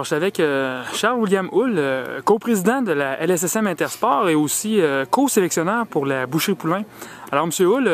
Alors, je suis avec Charles-William Houle, coprésident de la LSSM Intersport et aussi co-sélectionneur pour la Boucherie Poulain. Alors, M. Houle,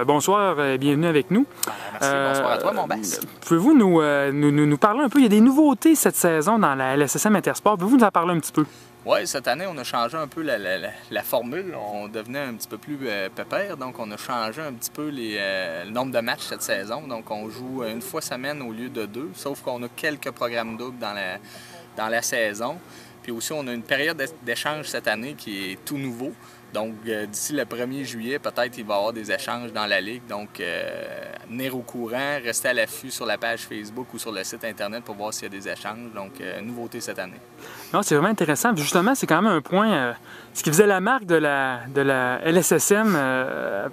bonsoir et bienvenue avec nous. Merci, bonsoir à toi, mon Bass. Pouvez-vous nous parler un peu? Il y a des nouveautés cette saison dans la LSSM Intersport. Pouvez-vous nous en parler un petit peu? Oui, cette année, on a changé un peu la formule. On devenait un petit peu plus pépère, donc on a changé un petit peu le nombre de matchs cette saison. Donc, on joue une fois semaine au lieu de deux, sauf qu'on a quelques programmes doubles dans la saison. Puis aussi, on a une période d'échange cette année qui est tout nouveau. Donc, d'ici le 1er juillet, peut-être il va y avoir des échanges dans la Ligue. Donc, venir au courant, rester à l'affût sur la page Facebook ou sur le site Internet pour voir s'il y a des échanges. Donc, nouveauté cette année. Non, c'est vraiment intéressant. Justement, c'est quand même un point. Ce qui faisait la marque de la LSSM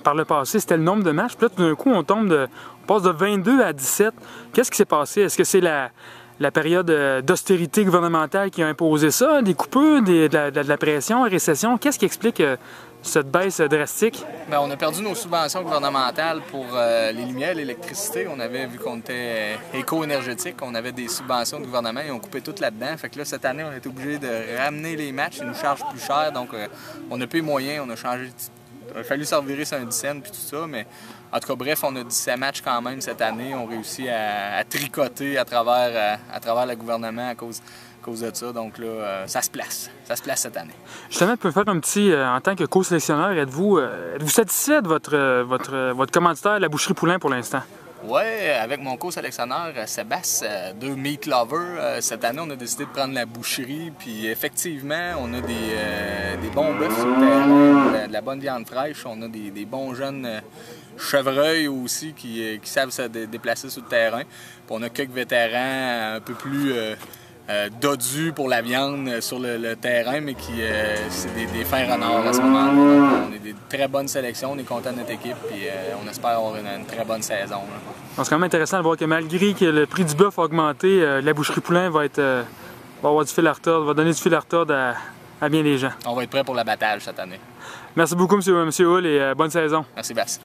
par le passé, c'était le nombre de matchs. Puis là, tout d'un coup, on passe de 22 à 17. Qu'est-ce qui s'est passé? Est-ce que c'est la période d'austérité gouvernementale qui a imposé ça, des coupures, de la pression, la récession? Qu'est-ce qui explique cette baisse drastique? Bien, on a perdu nos subventions gouvernementales pour les lumières, l'électricité. On avait, vu qu'on était éco-énergétique, on avait des subventions du gouvernement et on coupait tout là-dedans. Fait que là, cette année, on est obligé de ramener les matchs. Ils nous chargent plus cher, donc on n'a plus les moyens. On a changé. Il a fallu s'en virer sur un 10 puis tout ça, mais en tout cas, bref, on a 17 matchs quand même cette année. On réussit à tricoter à travers le gouvernement à cause de ça. Donc là, ça se place cette année. Justement, vous pouvez faire un petit, en tant que co-sélectionneur, êtes-vous satisfait de votre commanditaire, la Boucherie Poulain, pour l'instant? Oui, avec mon co-sélectionneur, Sébastien, deux meat lovers, cette année, on a décidé de prendre la boucherie. Puis effectivement, on a des bons bœufs sur le terrain, de la bonne viande fraîche. On a des bons jeunes chevreuils aussi qui savent se déplacer sur le terrain. Puis on a quelques vétérans un peu plus dodus pour la viande sur le terrain, mais qui c'est des fins renards à ce moment-là. Donc, on est des très bonnes sélections, on est content de notre équipe, puis on espère avoir une très bonne saison. C'est quand même intéressant de voir que malgré que le prix du bœuf a augmenté, la Boucherie Poulain va avoir du fil à retordre, va donner du fil à retordre à bien des gens. On va être prêt pour l'abattage cette année. Merci beaucoup, M. Houle, et bonne saison. Merci, Bass.